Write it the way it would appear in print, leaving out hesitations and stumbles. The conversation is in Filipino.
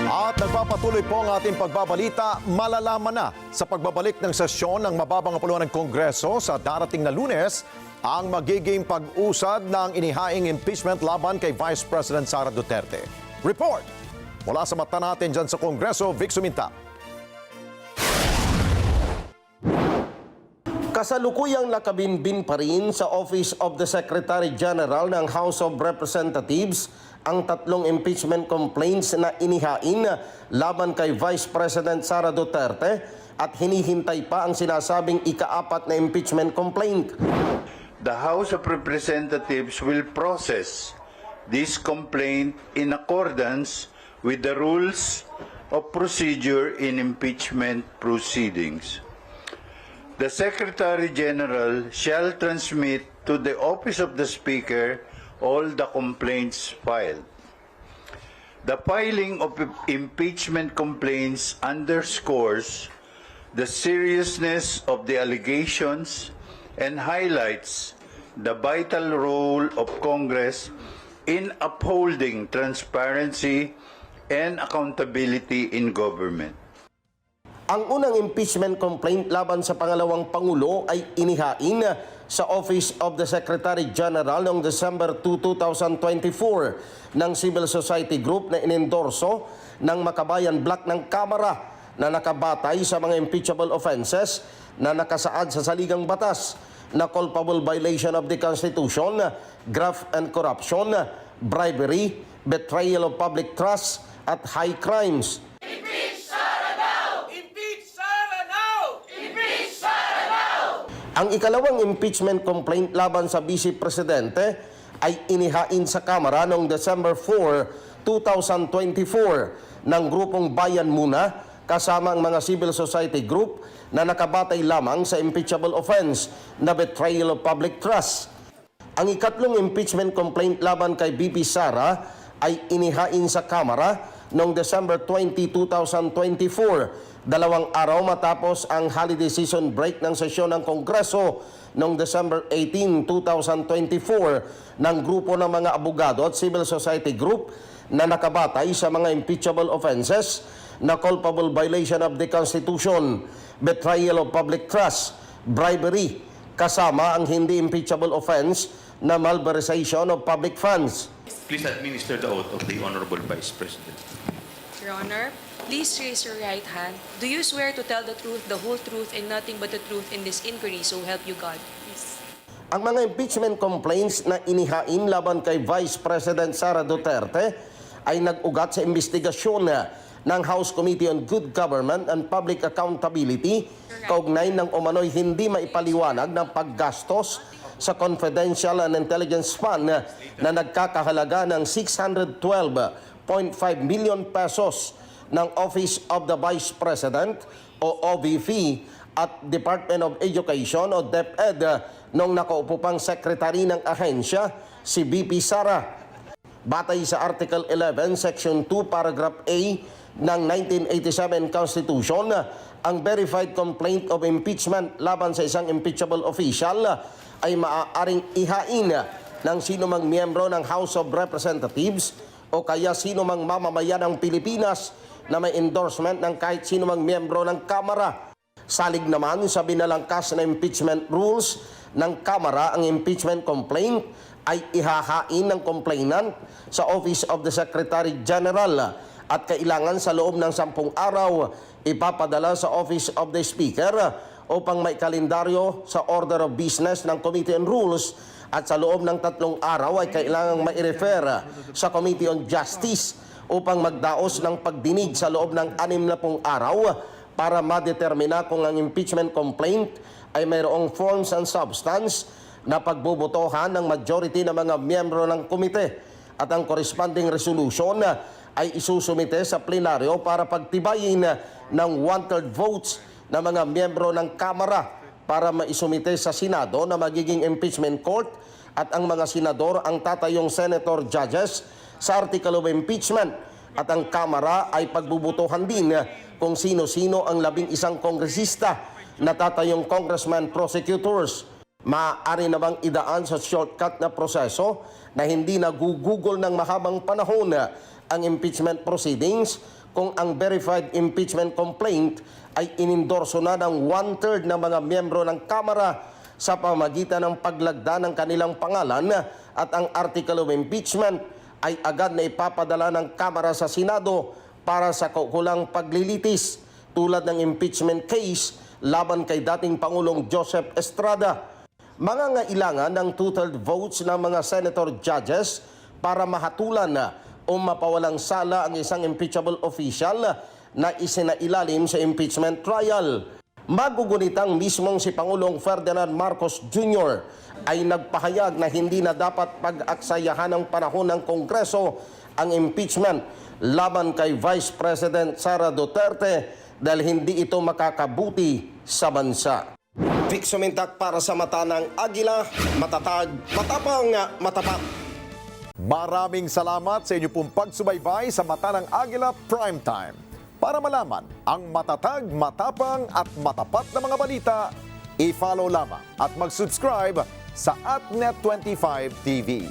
At nagpapatuloy po ang ating pagbabalita, malalaman na sa pagbabalik ng sesyon ng mababang kapuluan ng Kongreso sa darating na Lunes ang magiging pag-usad ng inihaing impeachment laban kay Vice President Sara Duterte. Report mula sa mata natin dyan sa Kongreso, Vic Suminta. Kasalukuyang nakabinbin pa rin sa Office of the Secretary General ng House of Representatives ang tatlong impeachment complaints na inihain laban kay Vice President Sara Duterte at hinihintay pa ang sinasabing ika-4 na impeachment complaint. The House of Representatives will process this complaint in accordance with the rules of procedure in impeachment proceedings. The Secretary General shall transmit to the Office of the Speaker all the complaints filed. The filing of impeachment complaints underscores the seriousness of the allegations and highlights the vital role of Congress in upholding transparency and accountability in government. Ang unang impeachment complaint laban sa pangalawang Pangulo ay inihain sa Office of the Secretary General noong December 2, 2024 ng civil society group na inendorso ng Makabayan Bloc ng Kamara na nakabatay sa mga impeachable offenses na nakasaad sa saligang batas na culpable violation of the Constitution, graft and corruption, bribery, betrayal of public trust at high crimes. Ang ikalawang impeachment complaint laban sa Vice Presidente ay inihain sa Kamara noong December 4, 2024 ng grupong Bayan Muna kasama ang mga civil society group na nakabatay lamang sa impeachable offense na betrayal of public trust. Ang ikatlong impeachment complaint laban kay VP Sara ay inihain sa Kamara noong December 20, 2024, 2 araw matapos ang holiday season break ng sesyon ng Kongreso noong December 18, 2024 ng grupo ng mga abogado at civil society group na nakabatay sa mga impeachable offenses na culpable violation of the Constitution, betrayal of public trust, bribery, kasama ang hindi impeachable offense na malversation of public funds. Please administer the oath of the Honorable Vice President. Your Honor, please raise your right hand. Do you swear to tell the truth, the whole truth, and nothing but the truth in this inquiry, so help you God? Please. Ang mga impeachment complaints na inihain laban kay Vice President Sara Duterte ay nag-ugat sa investigasyon ng House Committee on Good Government and Public Accountability kaugnay ng umano'y hindi maipaliwanag ng paggastos sa confidential and intelligence fund na nagkakahalaga ng 612.5 million pesos ng Office of the Vice President o OVP at Department of Education o DepEd nung nakaupo pang sekretary ng ahensya si VP Sara. Batay sa Article 11, Section 2, Paragraph A ng 1987 Constitution, ang verified complaint of impeachment laban sa isang impeachable official ay maaaring ihain ng sinumang miyembro ng House of Representatives o kaya sinumang mamamayan ng Pilipinas na may endorsement ng kahit sinumang miyembro ng Kamara. Salig naman sa binalangkas na impeachment rules ng Kamara, ang impeachment complaint ay ihahain ng complainant sa Office of the Secretary General at kailangan sa loob ng 10 araw ipapadala sa Office of the Speaker upang may kalendaryo sa order of business ng Committee on Rules at sa loob ng 3 araw ay kailangang mai-refer sa Committee on Justice upang magdaos ng pagdinig sa loob ng 60 araw para madetermina kung ang impeachment complaint ay mayroong forms and substance na pagbubotohan ng majority ng mga miyembro ng komite at ang corresponding resolution ay isusumite sa plenaryo para pagtibayin ng 1/3 votes ng mga miyembro ng Kamara para maisumite sa Senado na magiging impeachment court at ang mga senador ang tatayong senator judges sa article of impeachment at ang Kamara ay pagbubutuhan din kung sino-sino ang 11 kongresista na tatayong congressman prosecutors. Maaari na bang idaan sa shortcut na proseso na hindi nagugugol ng mahabang panahon ang impeachment proceedings kung ang verified impeachment complaint ay inendorso na ng 1/3 ng mga miyembro ng Kamara sa pamagitan ng paglagda ng kanilang pangalan at ang article of impeachment ay agad na ipapadala ng Kamara sa Senado para sa kaukulang paglilitis tulad ng impeachment case laban kay dating Pangulong Joseph Estrada. Mangangailangan ng two-third votes ng mga senator judges para mahatulan o mapawalang sala ang isang impeachable official na isinailalim sa impeachment trial. Magugunitang mismong si Pangulong Ferdinand Marcos Jr. ay nagpahayag na hindi na dapat pag-aksayahan ng panahon ng Kongreso ang impeachment laban kay Vice President Sara Duterte dahil hindi ito makakabuti sa bansa. Vic Sumintak para sa Mata ng Agila, matatag, matapang, matapat. Maraming salamat sa inyo pong pagsubaybay sa Mata ng Agila Primetime. Para malaman ang matatag, matapang at matapat na mga balita, i-follow lamang at mag-subscribe sa AtNet25 TV.